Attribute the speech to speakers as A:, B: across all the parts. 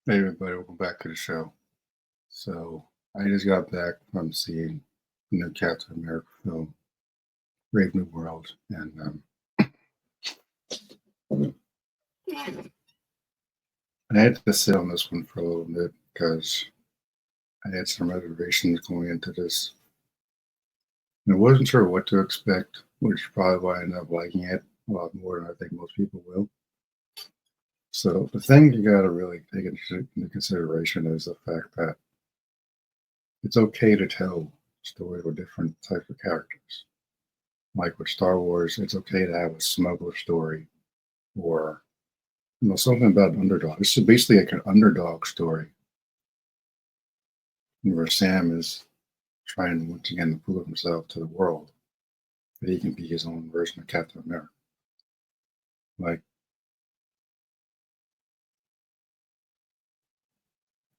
A: Hey everybody, welcome back to the show. So I just got back from seeing the new Captain America film, Brave New World, and I had to sit on this one for a little bit because I had some reservations going into this. And I wasn't sure what to expect, which is probably why I ended up liking it a lot more than I think most people will. So the thing you got to really take into consideration is the fact that it's okay to tell stories with different types of characters. Like with Star Wars, it's okay to have a smuggler story or something about an underdog. This is basically like an underdog story where Sam is trying once again to prove himself to the world that he can be his own version of Captain America. Like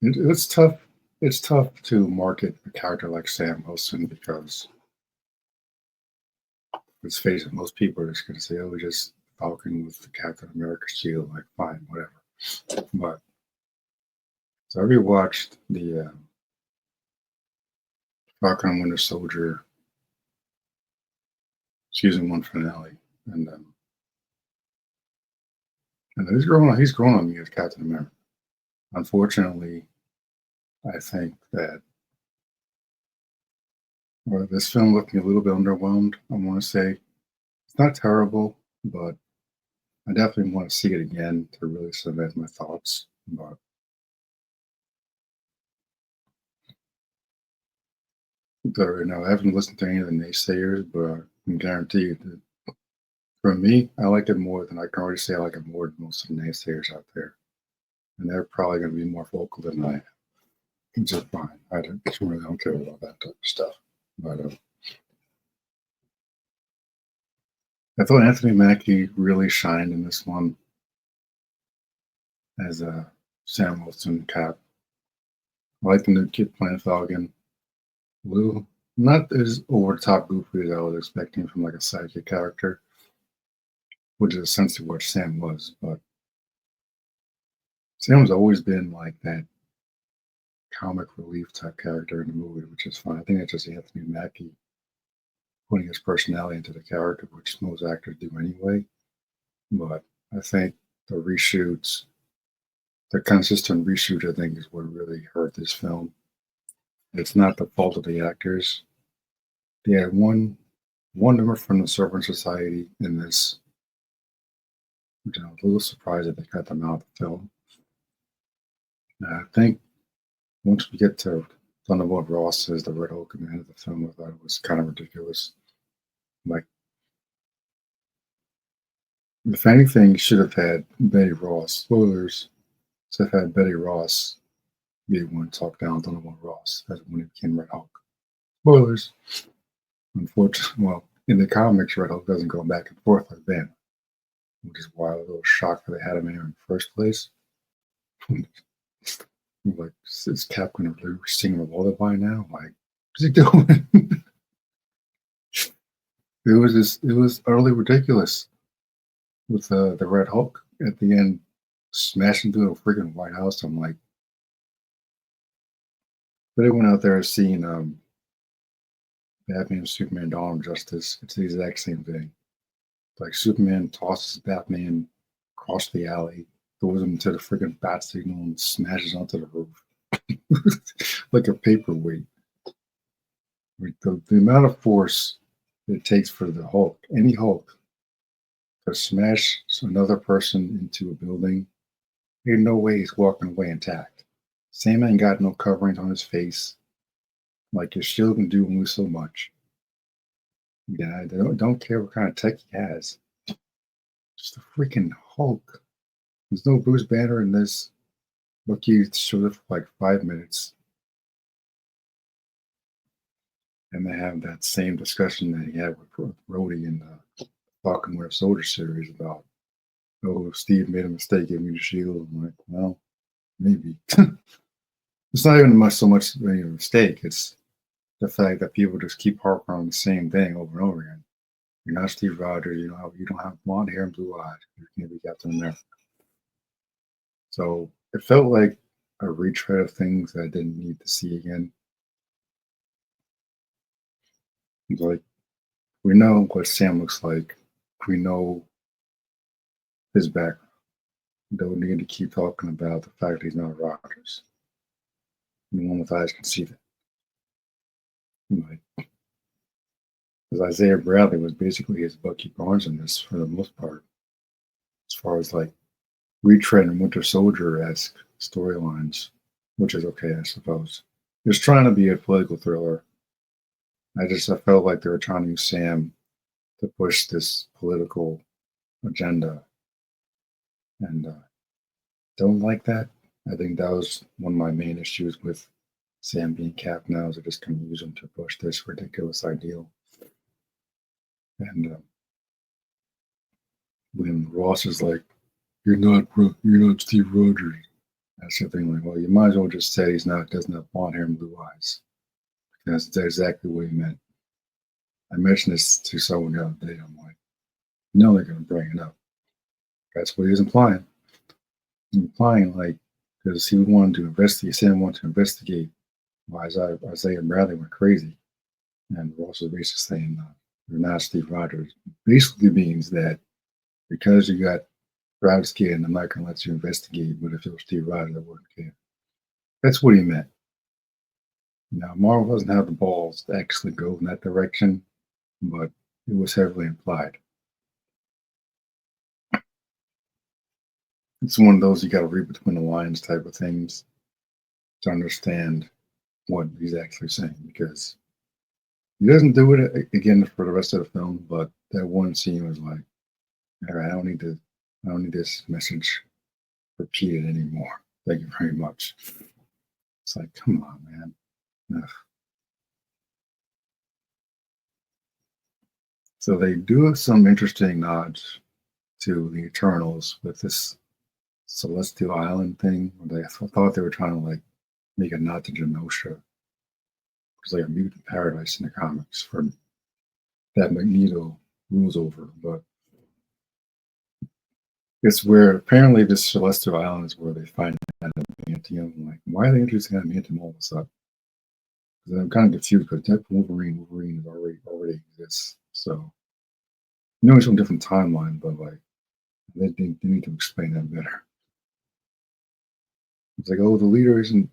A: it's tough. It's tough to market a character like Sam Wilson because let's face it, most people are just going to say, "Oh, just Falcon with the Captain America shield." Like, fine, whatever. But so I rewatched the Falcon and Winter Soldier season one finale, and he's grown on me as Captain America. Unfortunately, I think that this film left me a little bit underwhelmed. I want to say it's not terrible, but I definitely want to see it again to really cement my thoughts. But I haven't listened to any of the naysayers, but I can guarantee you that for me, I like it more than I can already say I like it more than most of the naysayers out there. And they're probably going to be more vocal than I am, which is fine. Really don't care about that type of stuff. But I thought Anthony Mackie really shined in this one as a Sam Wilson Cap. I like the new kid playing Falcon. Lou, not as over the top goofy as I was expecting from like a sidekick character, which is essentially what Sam was. But Sam's always been like that comic relief type character in the movie, which is fun. I think that's just Anthony Mackie putting his personality into the character, which most actors do anyway. But I think the reshoots, the consistent reshoot, I think, is what really hurt this film. It's not the fault of the actors. They had one member from the Servant Society in this, which I'm a little surprised that they cut them out of the film. I think once we get to Thunderbolt Ross as the Red Hulk in the end of the film, I thought it was kind of ridiculous. Like, if anything, you should have had Betty Ross. Spoilers. Should have had Betty Ross be the one to talk down Thunderbolt Ross as when he became Red Hulk. Spoilers. Unfortunately, well, in the comics, Red Hulk doesn't go back and forth like that, which is why I was a little shocked that they had him in the first place. Like, is Cap going to sing a lullaby now? Like, what's he doing? It was utterly ridiculous with the Red Hulk at the end smashing through a freaking White House. I'm like, but everyone out there has seen Batman and Superman Dawn of Justice. It's the exact same thing. Like Superman tosses Batman across the alley, throws him into the freaking bat signal, and smashes onto the roof like a paperweight. Like the amount of force it takes for the Hulk, any Hulk, to smash another person into a building, there's no way he's walking away intact. Sam ain't got no coverings on his face. Like his shield can do only so much. Yeah, I don't care what kind of tech he has. Just a freaking Hulk. There's no Bruce Banner in this. Bucky showed up for like 5 minutes, and they have that same discussion that he had with Rhodey in the Falcon Winter Soldier series about, oh, Steve made a mistake giving me the shield. I'm like, well, maybe. It's not even so much a mistake. It's the fact that people just keep harping on the same thing over and over again. You're not Steve Rogers. You don't have blonde hair and blue eyes. You can't be Captain America. So it felt like a retread of things that I didn't need to see again. It's like we know what Sam looks like. We know his background. We don't need to keep talking about the fact that he's not Rogers. Anyone with eyes can see that. Like, because Isaiah Bradley was basically his Bucky Barnes in this for the most part, as far as like retread and Winter Soldier esque storylines, which is okay, I suppose. It's trying to be a political thriller. I felt like they were trying to use Sam to push this political agenda, and don't like that. I think that was one of my main issues with Sam being Cap now, is they're just going to use him to push this ridiculous ideal. And when Ross is like, you're not Steve Rogers," that's the thing. Like, well, you might as well just say he's not, doesn't have blonde hair and blue eyes. That's exactly what he meant. I mentioned this to someone the other day. I'm like, no, they're going to bring it up. That's what he was implying. Implying like, because he wanted to investigate, Sam wanted to investigate why Isaiah Bradley went crazy, and Ross was basically saying, "You're not Steve Rogers." Basically means that because you got brown skin, I'm not going to let you investigate. But if it was Steve Rogers, I wouldn't care. That's what he meant. Now, Marvel doesn't have the balls to actually go in that direction, but it was heavily implied. It's one of those you got to read between the lines type of things to understand what he's actually saying, because he doesn't do it again for the rest of the film. But that one scene was like, all right, I don't need this message repeated anymore. Thank you very much. It's like, come on, man. Ugh. So they do have some interesting nods to the Eternals with this Celestial Island thing. Thought they were trying to like make a nod to Genosha. It's like a mutant paradise in the comics for that Magneto rules over. But it's where apparently this Celestial Island is where they find adamantium. Like, why are they introducing adamantium all of a sudden? Because I'm kind of confused because that Wolverine is already exists. So you know it's on a different timeline, but like they need to explain that better. It's like, oh, the leader isn't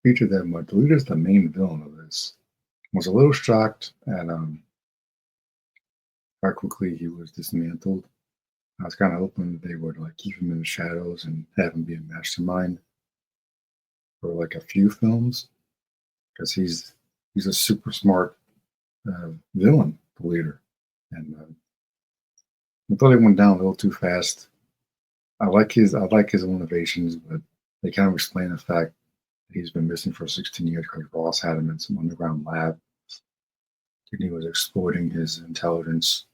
A: featured that much. The leader is the main villain of this. I was a little shocked at how quickly he was dismantled. I was kind of hoping that they would like keep him in the shadows and have him be a mastermind for like a few films, because he's a super smart villain, the leader, and I thought it went down a little too fast. I like his motivations, but they kind of explain the fact that he's been missing for 16 years because Ross had him in some underground lab, and he was exploiting his intelligence.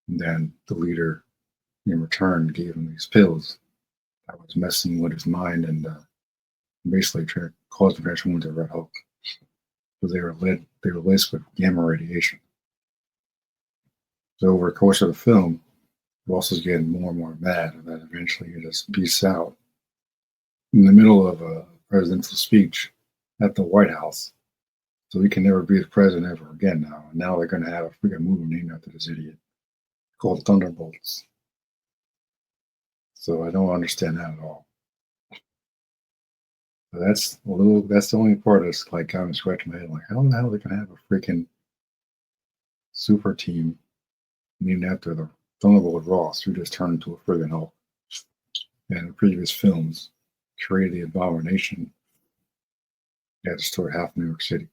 A: And then the leader, in return, gave him these pills that was messing with his mind and basically caused him to transform into Red Hulk. Because they were laced with gamma radiation. So over the course of the film, Ross is getting more and more mad, and then eventually he just peace out in the middle of a presidential speech at the White House. So he can never be the president ever again now. And now they're going to have a freaking movie named after this idiot called Thunderbolts. So I don't understand that at all. So that's the only part that's like kind of scratching my head. Like, how the hell they can have a freaking super team named after the Thunderbolt Ross, who just turned into a friggin' Hulk? And in previous films, created the Abomination that destroyed half New York City.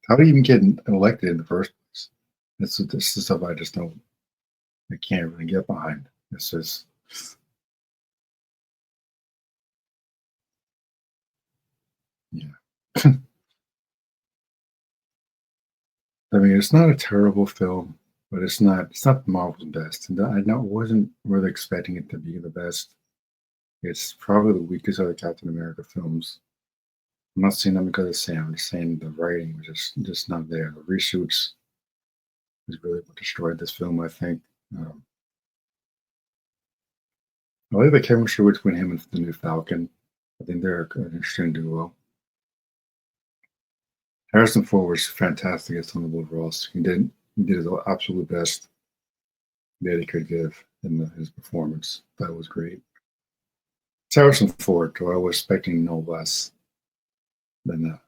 A: How do you even get elected in the first place? This is stuff I can't really get behind. It's just, yeah. I mean, it's not a terrible film, but it's not Marvel's best. And wasn't really expecting it to be the best. It's probably the weakest of the Captain America films. I'm not saying that because of Sam. I'm just saying the writing was just not there. The reshoots is really what destroyed this film, I think. Um, I like the chemistry between him and the new Falcon. I think they're an interesting duo. Harrison Ford was fantastic as Thunderbolt Ross. He did his absolute best that he could give in his performance. That was great. It's Harrison Ford, so I was expecting no less than that.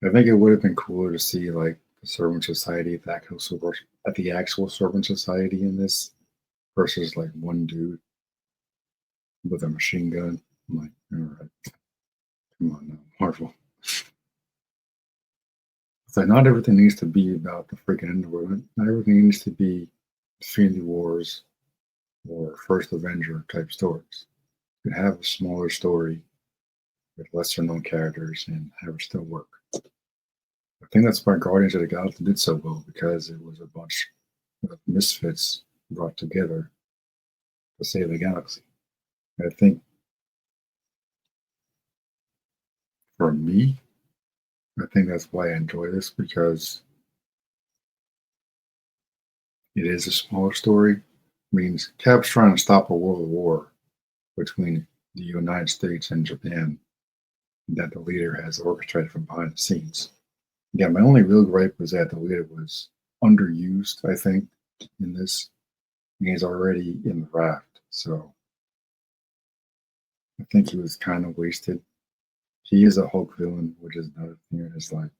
A: I think it would have been cooler to see like the Servant Society at the actual Servant Society in this versus like one dude with a machine gun. I'm like, all right, come on now, Marvel. It's like not everything needs to be about the freaking underworld. Not everything needs to be Infinity Wars or First Avenger type stories. You can have a smaller story with lesser known characters and have it still work. I think that's why Guardians of the Galaxy did so well because it was a bunch of misfits brought together to save the galaxy. I think for me, I think that's why I enjoy this because it is a smaller story. Means Cap's trying to stop a world war between the United States and Japan that the leader has orchestrated from behind the scenes. Yeah, my only real gripe was that the leader was underused, I think, in this. He's already in the raft, so I think he was kind of wasted. He is a Hulk villain, which is another thing. It's like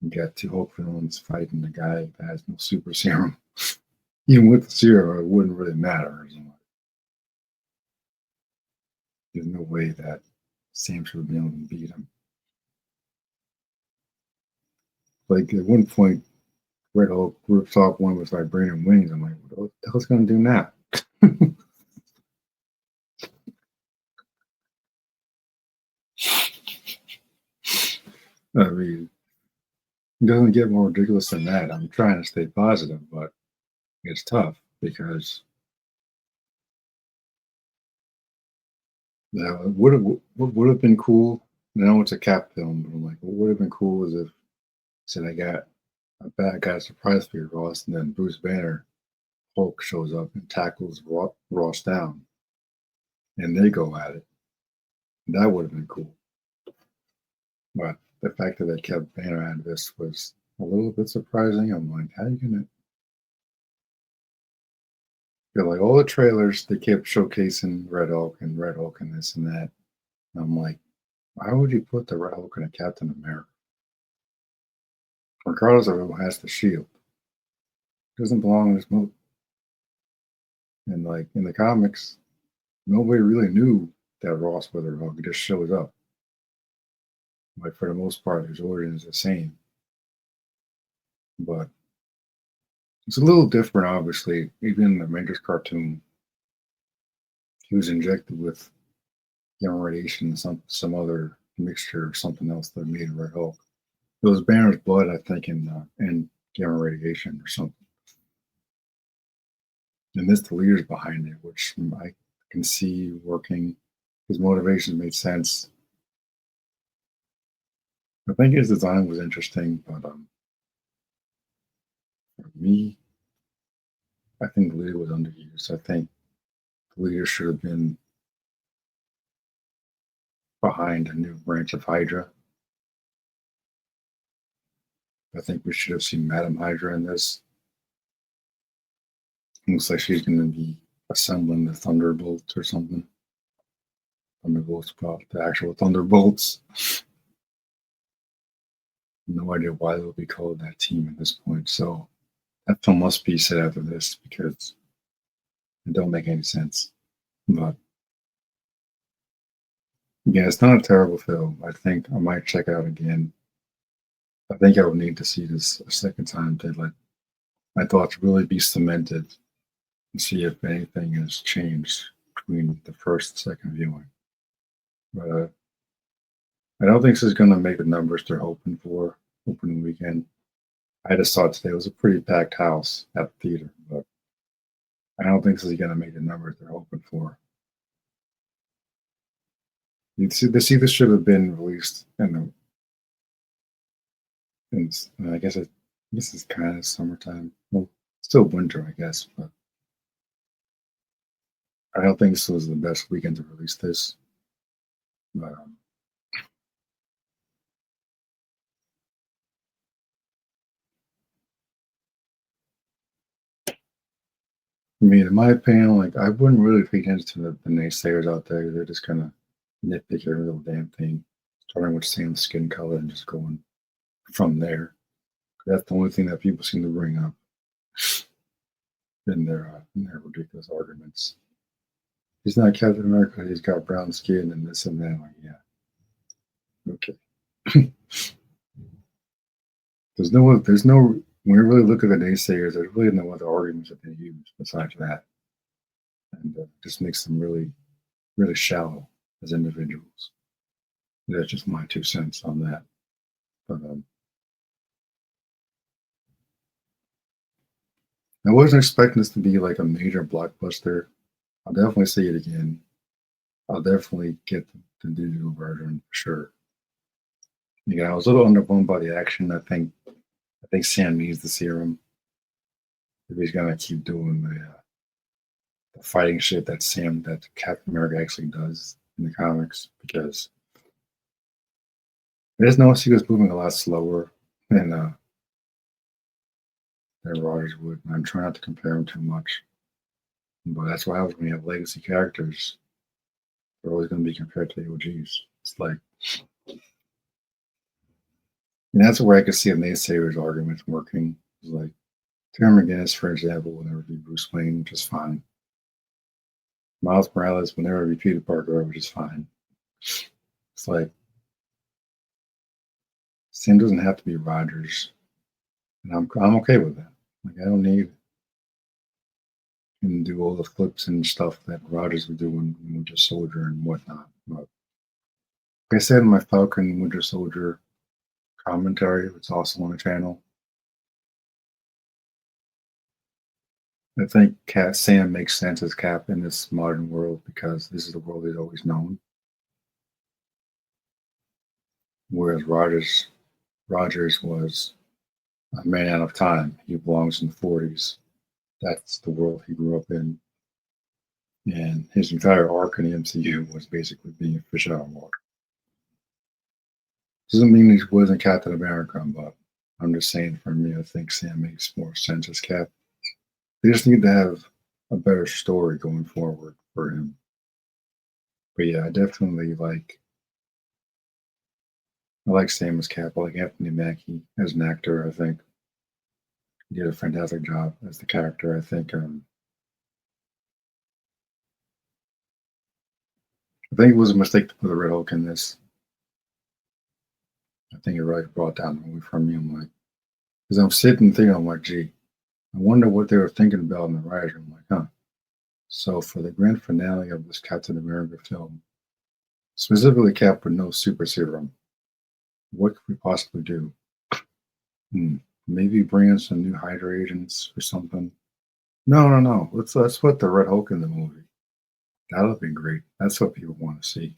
A: you got two Hulk villains fighting a guy that has no super serum. Even with the serum, it wouldn't really matter. There's no way that Sam should have been able to beat him. Like at one point, Red Hulk rips off one with vibranium wings. I'm like, what the hell's gonna do now? I mean, it doesn't get more ridiculous than that. I'm trying to stay positive, but it's tough because what would have been cool. I know it's a Cap film, but I'm like, what would have been cool is if said I got a bad guy surprise for you, Ross, and then Bruce Banner Hulk shows up and tackles Ross down, and they go at it. That would have been cool. But the fact that they kept Banner out of this was a little bit surprising. I'm like, how are you gonna feel like all the trailers they kept showcasing Red Hulk and this and that. And I'm like, why would you put the Red Hulk in a Captain America? Regardless of who has the shield. It doesn't belong in this movie. And like in the comics, nobody really knew that Ross Hulk just shows up. Like for the most part, his origin is the same. But it's a little different, obviously. Even in the Avengers cartoon, he was injected with gamma radiation, some other mixture or something else that made Red Hulk. It was Banner's blood, I think, and gamma radiation or something. And this, the leader's behind it, which I can see working. His motivation made sense. I think his design was interesting, but for me, I think the leader was underused. I think the leader should have been behind a new branch of Hydra. I think we should have seen Madam Hydra in this. Looks like she's going to be assembling the Thunderbolts or something. Thunderbolts, about the actual Thunderbolts. No idea why they'll be called that team at this point. So that film must be set after this because it don't make any sense. But yeah, it's not a terrible film. I think I might check it out again. I think I would need to see this a second time to let my thoughts really be cemented and see if anything has changed between the first and second viewing. But I don't think this is going to make the numbers they're hoping for opening weekend. I just thought today was a pretty packed house at the theater, but I don't think this is going to make the numbers they're hoping for. This should have been released I guess this is kind of summertime. Well, still winter, I guess, but I don't think this was the best weekend to release this, but I mean, in my opinion, like I wouldn't really pay attention to the naysayers out there. They're just kind of nitpicking every little damn thing, starting with same skin color and just going from there. That's the only thing that people seem to bring up in their ridiculous arguments. He's not Captain America. He's got brown skin and this and that. Like, yeah, okay. There's no. When you really look at the naysayers, there's really no other arguments that they use besides that, and just makes them really, really shallow as individuals. That's just my 2 cents on that. But I wasn't expecting this to be like a major blockbuster. I'll definitely see it again. I'll definitely get the digital version for sure. Yeah, I was a little underwhelmed by the action. I think Sam needs the serum if he's gonna keep doing the fighting shit that Captain America actually does in the comics because I just noticed he was moving a lot slower than Rogers would. I'm trying not to compare him too much, but that's what happens when you have legacy characters. They're always going to be compared to the OGs. It's like, and that's where I could see a naysayer's argument working. It's like Terry McGinnis, for example, will never be Bruce Wayne, which is fine. Miles Morales will never be Peter Parker, which is fine. It's like Sam doesn't have to be Rogers, and I'm okay with that. Like I don't need him to do all the flips and stuff that Rogers would do in Winter Soldier and whatnot. But like I said in my Falcon Winter Soldier commentary, it's also on the channel. I think Sam makes sense as Cap in this modern world because this is the world he's always known. Whereas Rogers was a man out of time. He belongs in the 40s. That's the world he grew up in. And his entire arc in the MCU was basically being a fish out of water. Doesn't mean he wasn't Captain America, but I'm just saying for me, I think Sam makes more sense as Cap. They just need to have a better story going forward for him. But yeah, I like Sam as Cap. I like Anthony Mackie as an actor. I think he did a fantastic job as the character. I think it was a mistake to put the Red Hulk in this. I think it really brought down the movie for me. I'm like, because I'm sitting thinking, I'm like, gee, I wonder what they were thinking about in the writers. I'm like, huh. So for the grand finale of this Captain America film, specifically Cap with no super serum, what could we possibly do? Maybe bring in some new Hydra agents or something. No. Let's put the Red Hulk in the movie. That would be great. That's what people want to see.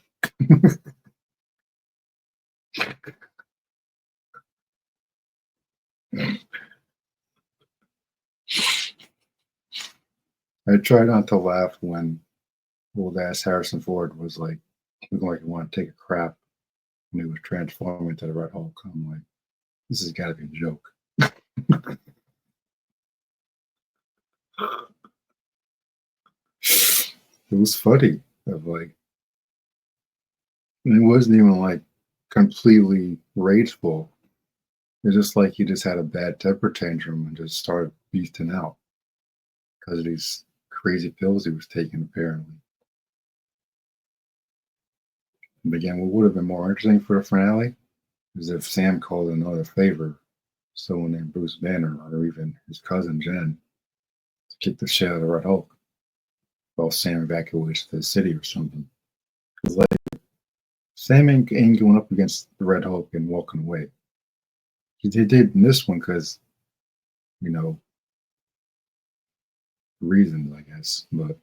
A: I try not to laugh when old ass Harrison Ford was like looking like he wanted to take a crap when he was transforming into the Red Hulk. I'm like, this has got to be a joke. It was funny. Of like, and it wasn't even like completely rageful. It's just like he just had a bad temper tantrum and just started beasting out because of these crazy pills he was taking, apparently. And again, what would have been more interesting for a finale is if Sam called another favor, someone named Bruce Banner or even his cousin Jen, to kick the shit out of the Red Hulk while Sam evacuates the city or something. Because like Sam ain't going up against the Red Hulk and walking away. He did in this one because, you know, reasons, I guess. But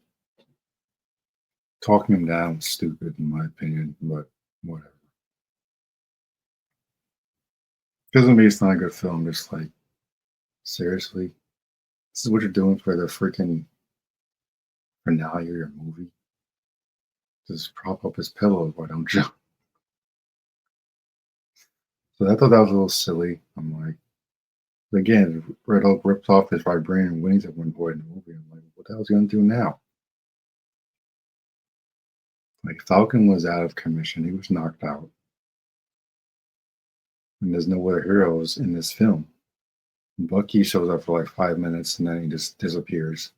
A: talking him down was stupid, in my opinion. But whatever. Doesn't mean it's not a good film. Just like, seriously, this is what you're doing for the freaking finale of your movie, just prop up his pillow, why don't you? So I thought that was a little silly. I'm like, again, Red Hulk rips off his vibranium wings at one point in the movie. I'm like, what the hell's he gonna do now? Like Falcon was out of commission, he was knocked out, and there's no other heroes in this film. Bucky shows up for like 5 minutes and then he just disappears.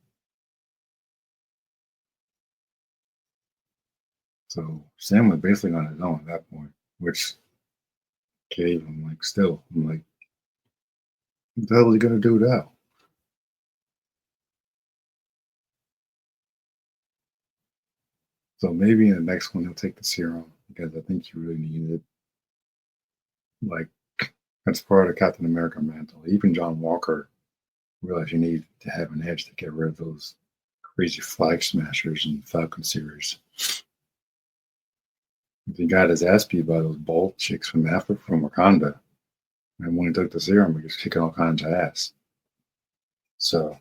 A: So Sam was basically on his own at that point, which gave him like still. I'm like, what the hell is he gonna do now? So maybe in the next one he'll take the serum because I think he really needs it. Like that's part of Captain America mantle. Even John Walker realized you need to have an edge to get rid of those crazy flag smashers in Falcon series. He got his ass beat by those bald chicks from Africa, from Wakanda. And when he took the serum, he was kicking all kinds of ass. So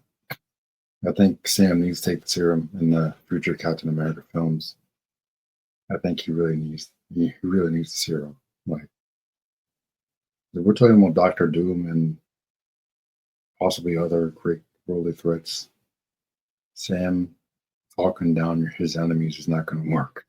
A: I think Sam needs to take the serum in the future Captain America films. I think he really needs the serum. Like if we're talking about Doctor Doom and possibly other great worldly threats. Sam talking down his enemies is not going to work.